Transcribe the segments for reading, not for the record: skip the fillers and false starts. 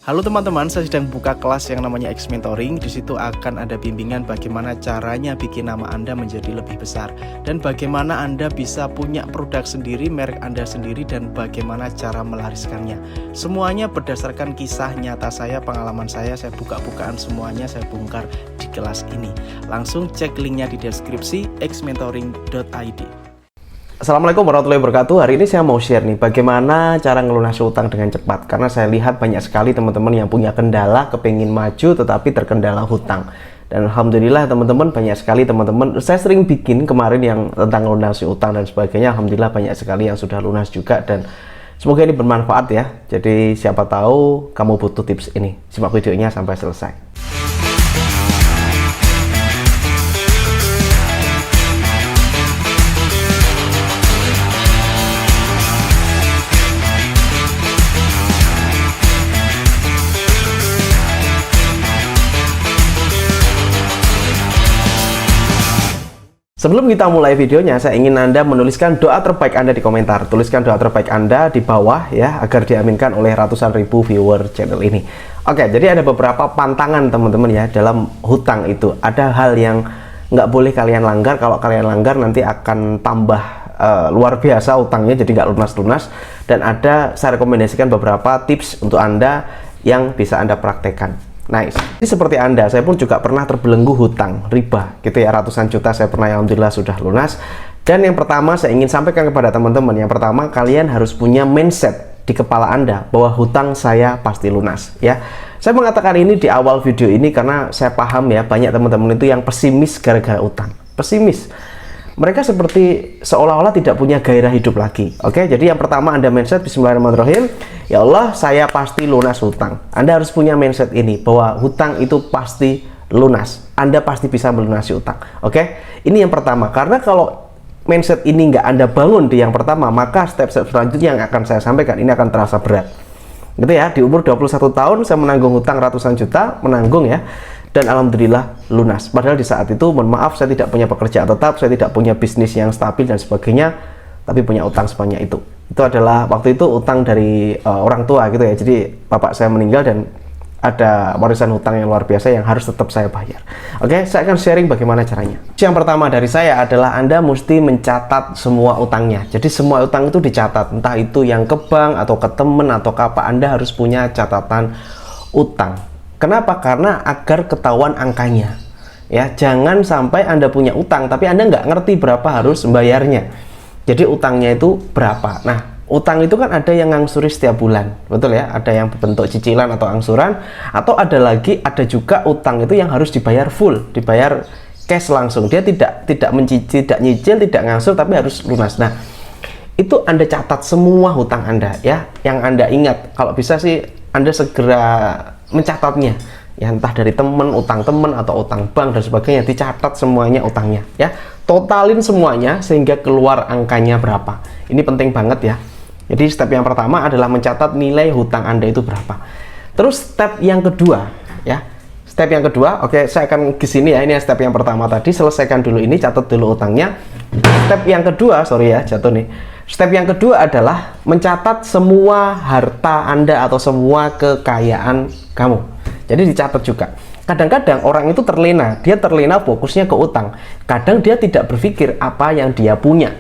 Halo teman-teman, saya sedang buka kelas yang namanya X Mentoring. Di situ akan ada bimbingan bagaimana caranya bikin nama Anda menjadi lebih besar dan bagaimana Anda bisa punya produk sendiri, merek Anda sendiri, dan bagaimana cara melariskannya. Semuanya berdasarkan kisah nyata saya, pengalaman saya buka-bukaan semuanya saya bongkar di kelas ini. Langsung cek linknya di deskripsi xmentoring.id. Assalamualaikum warahmatullahi wabarakatuh. Hari ini saya mau share nih bagaimana cara ngelunasi utang dengan cepat. Karena saya lihat banyak sekali teman-teman yang punya kendala, kepingin maju tetapi terkendala hutang. Dan alhamdulillah teman-teman, banyak sekali teman-teman. Saya sering bikin kemarin yang tentang ngelunasi utang dan sebagainya. Alhamdulillah banyak sekali yang sudah lunas juga, dan semoga ini bermanfaat ya. Jadi siapa tahu kamu butuh tips ini. Simak videonya sampai selesai. Sebelum kita mulai videonya, saya ingin Anda menuliskan doa terbaik Anda di komentar. Tuliskan doa terbaik Anda di bawah ya, agar diaminkan oleh ratusan ribu viewer channel ini. Oke, jadi ada beberapa pantangan teman-teman ya dalam hutang itu. Ada hal yang nggak boleh kalian langgar. Kalau kalian langgar nanti akan tambah luar biasa utangnya, jadi nggak lunas-lunas. Dan saya rekomendasikan beberapa tips untuk Anda yang bisa Anda praktekkan. Nice. Ini seperti Anda, saya pun juga pernah terbelenggu hutang riba gitu ya, ratusan juta saya pernah, yang alhamdulillah sudah lunas. Dan yang pertama saya ingin sampaikan kepada teman-teman, yang pertama kalian harus punya mindset di kepala Anda bahwa hutang saya pasti lunas ya. Saya mengatakan ini di awal video ini karena saya paham ya, banyak teman-teman itu yang pesimis gara-gara utang. Pesimis. Mereka seperti seolah-olah tidak punya gairah hidup lagi. Oke, jadi yang pertama Anda mindset bismillahirrahmanirrahim. Ya Allah, saya pasti lunas hutang. Anda harus punya mindset ini bahwa hutang itu pasti lunas. Anda pasti bisa melunasi utang. Oke, ini yang pertama. Karena kalau mindset ini nggak Anda bangun di yang pertama, maka step-step selanjutnya yang akan saya sampaikan ini akan terasa berat. Gitu ya, di umur 21 tahun saya menanggung hutang ratusan juta, menanggung ya. Dan alhamdulillah lunas. Padahal di saat itu, mohon maaf, saya tidak punya pekerjaan tetap, saya tidak punya bisnis yang stabil dan sebagainya, tapi punya utang sebanyak itu. Itu adalah waktu itu utang dari orang tua gitu ya. Jadi bapak saya meninggal dan ada warisan hutang yang luar biasa yang harus tetap saya bayar. Oke, saya akan sharing bagaimana caranya. Yang pertama dari saya adalah Anda mesti mencatat semua utangnya. Jadi semua utang itu dicatat, entah itu yang ke bank atau ke temen atau ke apa. Anda harus punya catatan utang. Kenapa? Karena agar ketahuan angkanya ya. Jangan sampai Anda punya utang tapi Anda nggak ngerti berapa harus membayarnya. Jadi utangnya itu berapa. Nah, utang itu kan ada yang ngangsuri setiap bulan, betul ya, ada yang bentuk cicilan atau angsuran, atau ada juga utang itu yang harus dibayar full, dibayar cash langsung. Dia tidak nyicil, tidak ngangsur, tapi harus lunas. Nah, itu Anda catat semua hutang Anda ya, yang Anda ingat. Kalau bisa sih Anda segera mencatatnya ya, entah dari teman, utang teman atau utang bank dan sebagainya, dicatat semuanya utangnya ya, totalin semuanya sehingga keluar angkanya berapa. Ini penting banget ya. Jadi step yang pertama adalah mencatat nilai hutang Anda itu berapa. Terus step yang kedua ya, step yang kedua, oke, saya akan ke sini ya. Ini step yang pertama tadi, selesaikan dulu ini, catat dulu utangnya. Step yang kedua, sorry ya, jatuh nih. Step yang kedua adalah mencatat semua harta Anda atau semua kekayaan kamu. Jadi dicatat juga. Kadang-kadang orang itu terlena, dia terlena fokusnya ke utang. Kadang dia tidak berpikir apa yang dia punya.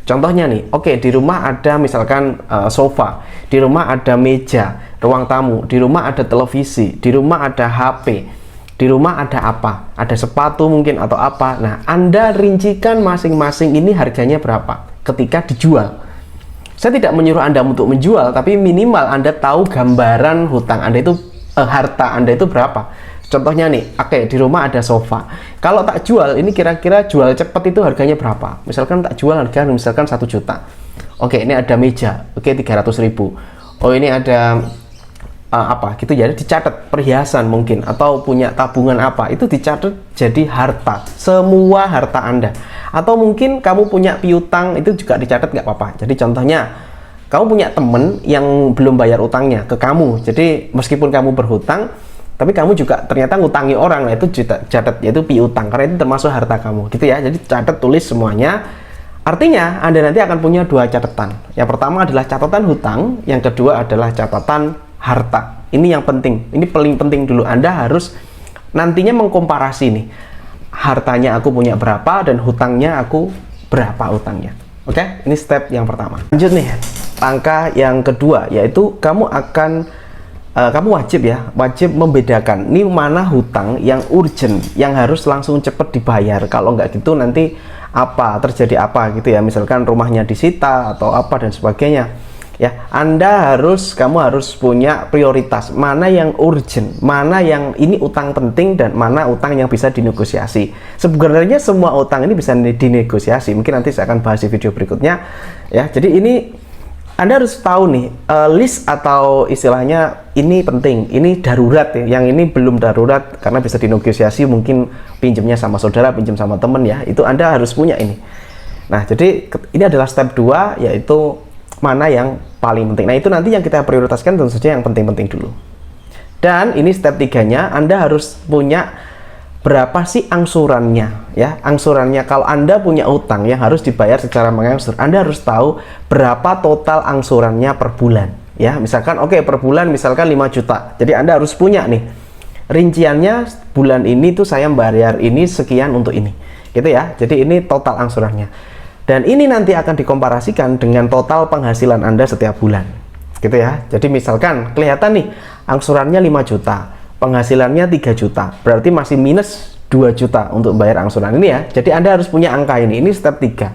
Contohnya nih, oke, di rumah ada misalkan sofa, di rumah ada meja, ruang tamu, di rumah ada televisi, di rumah ada HP, di rumah ada apa? Ada sepatu mungkin atau apa. Nah, Anda rincikan masing-masing ini harganya berapa ketika dijual. Saya tidak menyuruh Anda untuk menjual, tapi minimal Anda tahu gambaran hutang Anda itu, harta Anda itu berapa. Contohnya nih, oke, di rumah ada sofa. Kalau tak jual, ini kira-kira jual cepat itu harganya berapa? Misalkan tak jual harga misalkan 1 juta. Oke, ini ada meja, oke, 300.000. Oh, ini ada apa gitu ya, dicatat perhiasan mungkin, atau punya tabungan apa, itu dicatat jadi harta, semua harta Anda. Atau mungkin kamu punya piutang, itu juga dicatat, nggak apa-apa. Jadi contohnya, kamu punya temen yang belum bayar utangnya ke kamu, jadi meskipun kamu berhutang tapi kamu juga ternyata ngutangi orang, nah itu catat, yaitu piutang, karena itu termasuk harta kamu gitu ya. Jadi catat, tulis semuanya. Artinya Anda nanti akan punya dua catatan. Yang pertama adalah catatan hutang, yang kedua adalah catatan harta. Ini yang penting, ini paling penting dulu. Anda harus nantinya mengkomparasi nih, hartanya aku punya berapa dan hutangnya aku berapa utangnya. Oke, ini step yang pertama. Lanjut nih, langkah yang kedua, yaitu kamu wajib membedakan nih mana hutang yang urgent, yang harus langsung cepet dibayar. Kalau nggak gitu nanti terjadi apa gitu ya, misalkan rumahnya disita atau apa dan sebagainya. Ya, kamu harus punya prioritas, mana yang urgent, mana yang ini utang penting dan mana utang yang bisa dinegosiasi. Sebenarnya semua utang ini bisa dinegosiasi. Mungkin nanti saya akan bahas di video berikutnya. Ya, jadi ini Anda harus tahu nih, list atau istilahnya ini penting, ini darurat ya. Yang ini belum darurat karena bisa dinegosiasi, mungkin pinjamnya sama saudara, pinjam sama temen ya. Itu Anda harus punya ini. Nah, jadi ini adalah step 2, yaitu mana yang paling penting. Nah, itu nanti yang kita prioritaskan, tentu saja yang penting-penting dulu. Dan ini step 3-nya, Anda harus punya berapa sih angsurannya ya. Angsurannya, kalau Anda punya utang yang harus dibayar secara mengangsur, Anda harus tahu berapa total angsurannya per bulan ya. Misalkan per bulan misalkan 5 juta. Jadi Anda harus punya nih rinciannya, bulan ini tuh saya bayar ini sekian untuk ini. Gitu ya. Jadi ini total angsurannya. Dan ini nanti akan dikomparasikan dengan total penghasilan Anda setiap bulan. Gitu ya. Jadi misalkan kelihatan nih, angsurannya 5 juta, penghasilannya 3 juta. Berarti masih minus 2 juta untuk bayar angsuran ini ya. Jadi Anda harus punya angka ini. Ini step 3.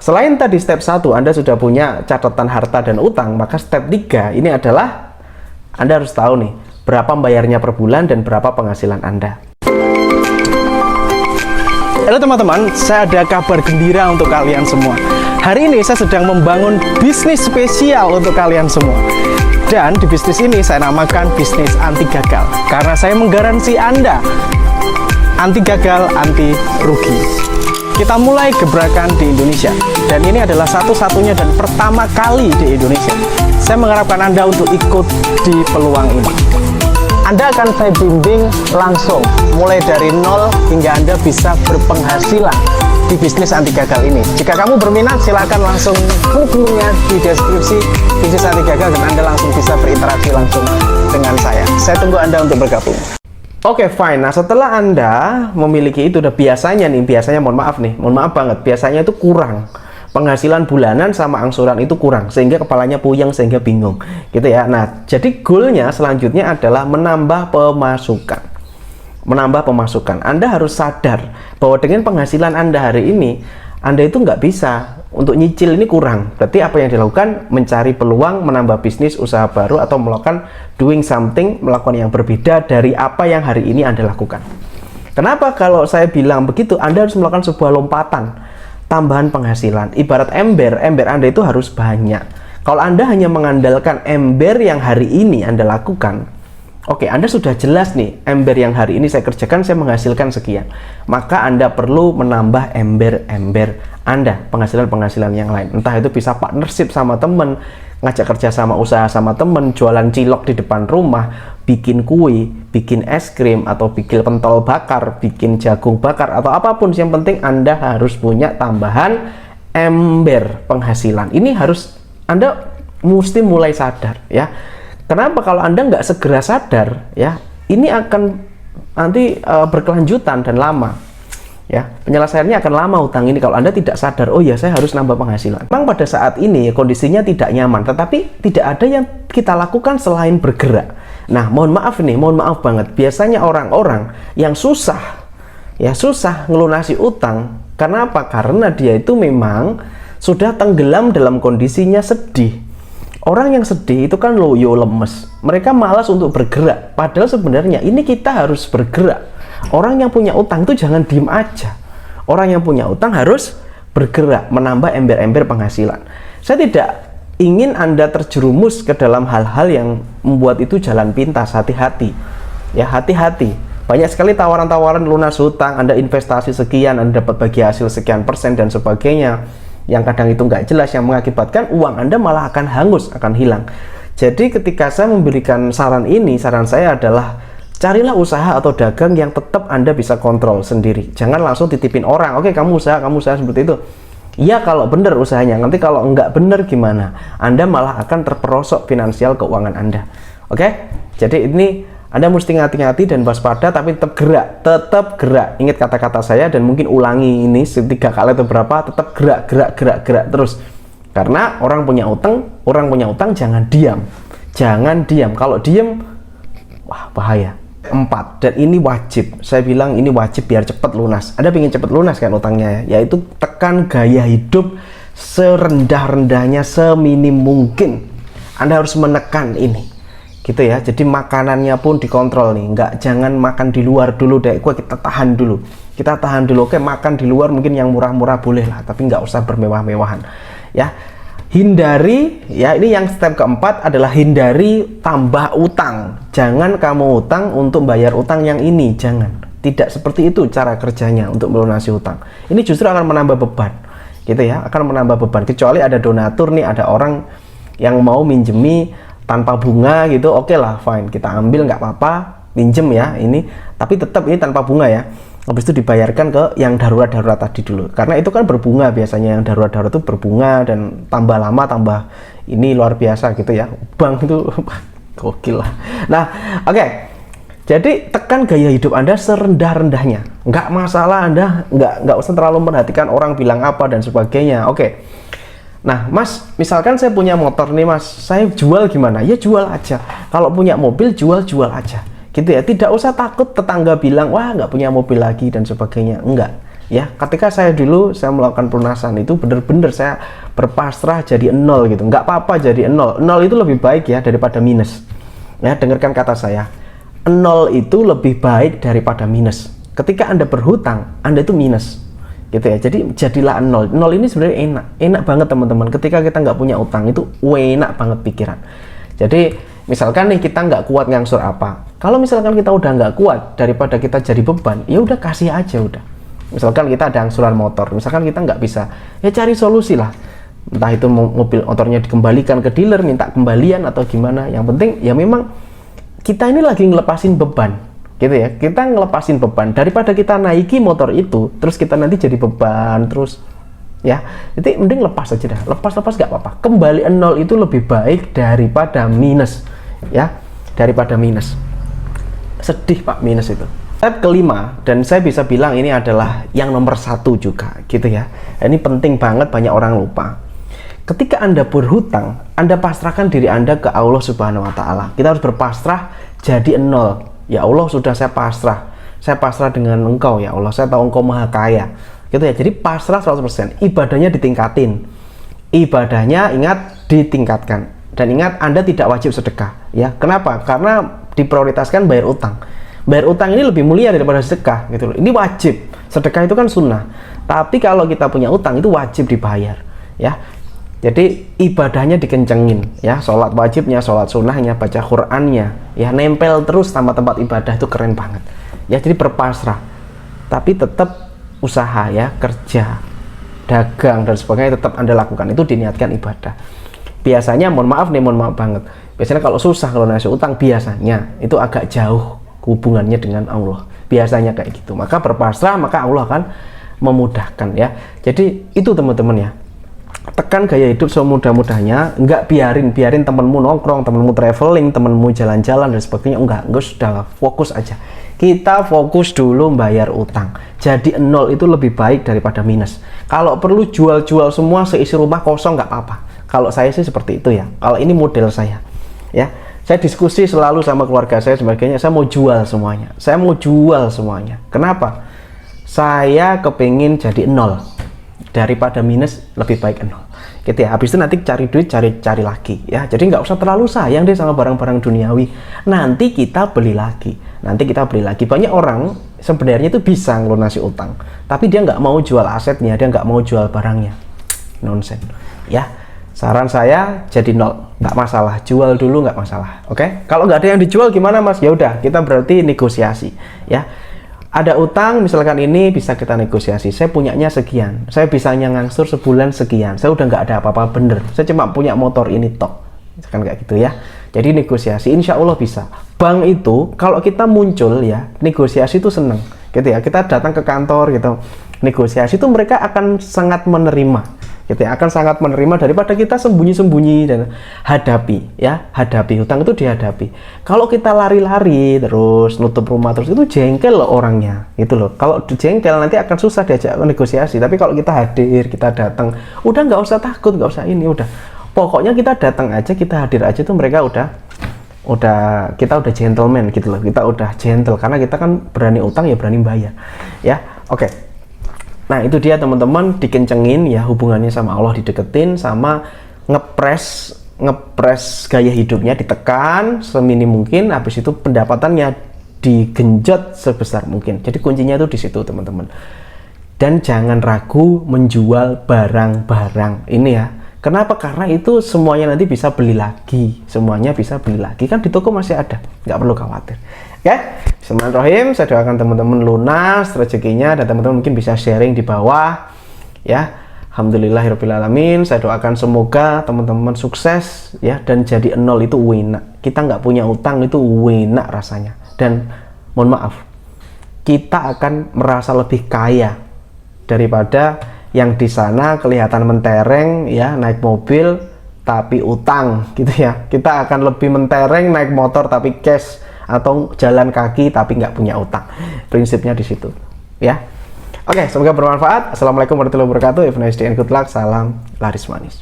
Selain tadi step 1, Anda sudah punya catatan harta dan utang, maka step 3 ini adalah Anda harus tahu nih, berapa bayarnya per bulan dan berapa penghasilan Anda. Halo teman-teman, saya ada kabar gembira untuk kalian semua. Hari ini saya sedang membangun bisnis spesial untuk kalian semua. Dan di bisnis ini saya namakan bisnis anti gagal. Karena saya menggaransi Anda anti gagal, anti rugi. Kita mulai gebrakan di Indonesia. Dan ini adalah satu-satunya dan pertama kali di Indonesia. Saya mengharapkan Anda untuk ikut di peluang ini. Anda akan saya bimbing langsung, mulai dari nol hingga Anda bisa berpenghasilan di bisnis anti gagal ini. Jika kamu berminat, silakan langsung hubunginya di deskripsi bisnis anti gagal dan Anda langsung bisa berinteraksi langsung dengan saya. Saya tunggu Anda untuk bergabung. Oke, fine. Nah, setelah Anda memiliki itu, udah biasanya mohon maaf banget, biasanya itu kurang. Penghasilan bulanan sama angsuran itu kurang, sehingga kepalanya puyeng, sehingga bingung gitu ya. Nah, jadi goalnya selanjutnya adalah menambah pemasukan. Anda harus sadar bahwa dengan penghasilan Anda hari ini, Anda itu nggak bisa untuk nyicil, ini kurang. Berarti apa yang dilakukan? Mencari peluang, menambah bisnis, usaha baru, atau melakukan melakukan yang berbeda dari apa yang hari ini Anda lakukan. Kenapa kalau saya bilang begitu? Anda harus melakukan sebuah lompatan tambahan penghasilan. Ibarat ember Anda itu harus banyak. Kalau Anda hanya mengandalkan ember yang hari ini Anda lakukan, oke, Anda sudah jelas nih, ember yang hari ini saya kerjakan, saya menghasilkan sekian. Maka Anda perlu menambah ember Anda, penghasilan yang lain. Entah itu bisa partnership sama temen, ngajak kerja sama usaha sama temen, jualan cilok di depan rumah, bikin kue, bikin es krim, atau bikin pentol bakar, bikin jagung bakar, atau apapun. Yang penting Anda harus punya tambahan ember penghasilan. Ini harus Anda mesti mulai sadar ya. Kenapa? Kalau Anda nggak segera sadar ya, ini akan nanti berkelanjutan dan lama ya. Penyelesaiannya akan lama utang ini kalau Anda tidak sadar, oh ya saya harus nambah penghasilan. Memang pada saat ini kondisinya tidak nyaman, tetapi tidak ada yang kita lakukan selain bergerak. Nah, mohon maaf banget, biasanya orang-orang yang susah ngelunasi utang. Karena apa? Karena dia itu memang sudah tenggelam dalam kondisinya sedih. Orang yang sedih itu kan loyo, lemes. Mereka malas untuk bergerak. Padahal sebenarnya ini kita harus bergerak. Orang yang punya utang itu jangan diem aja. Orang yang punya utang harus bergerak, menambah ember-ember penghasilan. Saya tidak ingin Anda terjerumus ke dalam hal-hal yang membuat itu jalan pintas. Hati-hati ya, hati-hati. Banyak sekali tawaran-tawaran lunas hutang, Anda investasi sekian, Anda dapat bagi hasil sekian persen dan sebagainya, yang kadang itu nggak jelas, yang mengakibatkan uang Anda malah akan hangus, akan hilang. Jadi ketika saya memberikan saran ini, saran saya adalah carilah usaha atau dagang yang tetap Anda bisa kontrol sendiri. Jangan langsung titipin orang, oke kamu usaha seperti itu. Iya kalau benar usahanya, nanti kalau nggak benar gimana? Anda malah akan terperosok finansial keuangan Anda. Oke? Jadi ini Anda mesti hati-hati dan waspada, tapi tetap gerak, Ingat kata-kata saya dan mungkin ulangi ini 3 kali atau berapa, tetap gerak terus. Karena orang punya utang jangan diam. Kalau diam, wah bahaya. 4, dan ini wajib. Saya bilang ini wajib biar cepat lunas. Anda ingin cepat lunas kan utangnya ya? Yaitu tekan gaya hidup serendah-rendahnya, seminim mungkin. Anda harus menekan ini. Gitu ya, jadi makanannya pun dikontrol nih, jangan makan di luar dulu deh, kita tahan dulu, oke, makan di luar mungkin yang murah-murah boleh lah, tapi nggak usah bermewah-mewahan ya. Hindari ya, ini yang step keempat adalah hindari tambah utang. Jangan kamu utang untuk bayar utang yang ini, jangan, tidak seperti itu cara kerjanya untuk melunasi utang. Ini justru akan menambah beban gitu ya, akan menambah beban, kecuali ada donatur nih, ada orang yang mau minjemi tanpa bunga gitu, oke lah, fine, kita ambil nggak apa-apa, minjem ya ini, tapi tetap ini tanpa bunga ya. Habis itu dibayarkan ke yang darurat tadi dulu, karena itu kan berbunga biasanya, yang darurat itu berbunga dan tambah lama tambah ini luar biasa gitu ya, bank itu gokil lah. Nah oke, jadi tekan gaya hidup Anda serendah-rendahnya, nggak masalah, Anda nggak usah terlalu memperhatikan orang bilang apa dan sebagainya. Oke. Nah mas, misalkan saya punya motor nih mas, saya jual gimana? Ya jual aja. Kalau punya mobil jual aja gitu ya, tidak usah takut tetangga bilang wah nggak punya mobil lagi dan sebagainya. Enggak ya, ketika saya melakukan pelunasan itu bener-bener saya berpasrah jadi 0 gitu. Nggak apa-apa jadi 0 itu lebih baik ya daripada minus ya. Dengarkan kata saya, 0 itu lebih baik daripada minus. Ketika Anda berhutang, Anda itu minus gitu ya, jadi jadilah 0 ini sebenarnya enak banget teman-teman. Ketika kita nggak punya utang itu enak banget pikiran. Jadi misalkan nih kita nggak kuat ngangsur apa, kalau misalkan kita udah nggak kuat, daripada kita jadi beban, ya udah kasih aja udah. Misalkan kita ada angsuran motor, misalkan kita nggak bisa, ya cari solusi lah, entah itu motornya dikembalikan ke dealer, minta kembalian atau gimana. Yang penting ya memang kita ini lagi ngelepasin beban gitu ya, kita ngelepasin beban daripada kita naiki motor itu terus kita nanti jadi beban terus ya. Jadi mending lepas aja dah, lepas nggak apa-apa. Kembali 0 itu lebih baik daripada minus ya, daripada minus. Sedih pak minus itu. Step kelima, dan saya bisa bilang ini adalah yang nomor 1 juga gitu ya. Ini penting banget, banyak orang lupa. Ketika Anda berhutang, Anda pasrahkan diri Anda ke Allah Subhanahu wa Ta'ala. Kita harus berpasrah jadi 0. Ya Allah, sudah saya pasrah dengan Engkau ya Allah, saya tahu Engkau maha kaya gitu ya. Jadi pasrah 100%, ibadahnya ditingkatin, ibadahnya ingat ditingkatkan, dan ingat Anda tidak wajib sedekah ya. Kenapa? Karena diprioritaskan bayar utang. Bayar utang ini lebih mulia daripada sedekah gitu loh. Ini wajib, sedekah itu kan sunnah, tapi kalau kita punya utang itu wajib dibayar ya. Jadi ibadahnya dikencengin ya, sholat wajibnya, sholat sunnahnya, baca Qur'annya ya, nempel terus sama tempat ibadah, itu keren banget ya. Jadi berpasrah, tapi tetap usaha ya, kerja, dagang dan sebagainya tetap Anda lakukan, itu diniatkan ibadah. Biasanya mohon maaf banget, biasanya kalau susah, kalau nasi utang biasanya itu agak jauh hubungannya dengan Allah, biasanya kayak gitu. Maka berpasrah, maka Allah akan memudahkan ya. Jadi itu teman-teman ya, tekan gaya hidup semudah-mudahnya, nggak biarin temenmu nongkrong, temenmu traveling, temenmu jalan-jalan dan sebagainya, enggak sudah, fokus aja. Kita fokus dulu bayar utang. Jadi 0 itu lebih baik daripada minus. Kalau perlu jual semua, seisi rumah kosong nggak apa-apa. Kalau saya sih seperti itu ya. Kalau ini model saya ya, saya diskusi selalu sama keluarga saya sebagainya, saya mau jual semuanya. Kenapa? Saya kepingin jadi 0 daripada minus, lebih baik 0 gitu ya. Habis itu nanti cari duit, cari lagi ya. Jadi nggak usah terlalu sayang deh sama barang-barang duniawi, nanti kita beli lagi. Banyak orang sebenarnya itu bisa ngelunasi utang, tapi dia nggak mau jual asetnya, dia nggak mau jual barangnya. Nonsen ya. Saran saya jadi 0, nggak masalah, jual dulu nggak masalah. Oke, kalau nggak ada yang dijual gimana mas? Ya udah, kita berarti negosiasi ya. Ada utang misalkan ini bisa kita negosiasi, saya punyanya sekian, saya bisanya ngangsur sebulan sekian, saya udah nggak ada apa-apa, bener saya cuma punya motor ini tok, misalkan kayak gitu ya. Jadi negosiasi insya Allah bisa. Bank itu kalau kita muncul ya, negosiasi itu seneng gitu ya. Kita datang ke kantor gitu, negosiasi itu mereka akan sangat menerima gitu ya, akan sangat menerima daripada kita sembunyi-sembunyi dan hadapi hutang itu dihadapi. Kalau kita lari-lari terus nutup rumah terus itu jengkel loh orangnya gitu loh. Kalau jengkel nanti akan susah diajak negosiasi. Tapi kalau kita hadir, kita datang, udah nggak usah takut, nggak usah ini, udah pokoknya kita datang aja, kita hadir aja tuh mereka kita udah gentleman gitu loh, kita udah gentle karena kita kan berani utang ya berani bayar ya. Oke. Nah itu dia teman-teman, dikencengin ya hubungannya sama Allah, dideketin, sama ngepres gaya hidupnya ditekan seminim mungkin, habis itu pendapatannya digenjot sebesar mungkin. Jadi kuncinya itu di situ teman-teman. Dan jangan ragu menjual barang-barang ini ya. Kenapa? Karena itu semuanya nanti bisa beli lagi, semuanya bisa beli lagi kan di toko masih ada, nggak perlu khawatir. Oke, bismillahirrahmanirrahim. Saya doakan teman-teman lunas rezekinya dan teman-teman mungkin bisa sharing di bawah ya. Alhamdulillahirrahmanirrahim. Saya doakan semoga teman-teman sukses ya dan jadi nol itu enak. Kita nggak punya utang itu enak rasanya. Dan mohon maaf, kita akan merasa lebih kaya daripada yang di sana kelihatan mentereng ya naik mobil tapi utang gitu ya. Kita akan lebih mentereng naik motor tapi cash atau jalan kaki tapi nggak punya utang. Prinsipnya di situ ya. Oke, semoga bermanfaat. Assalamualaikum warahmatullahi wabarakatuh. Have a nice day and good luck. Salam laris manis.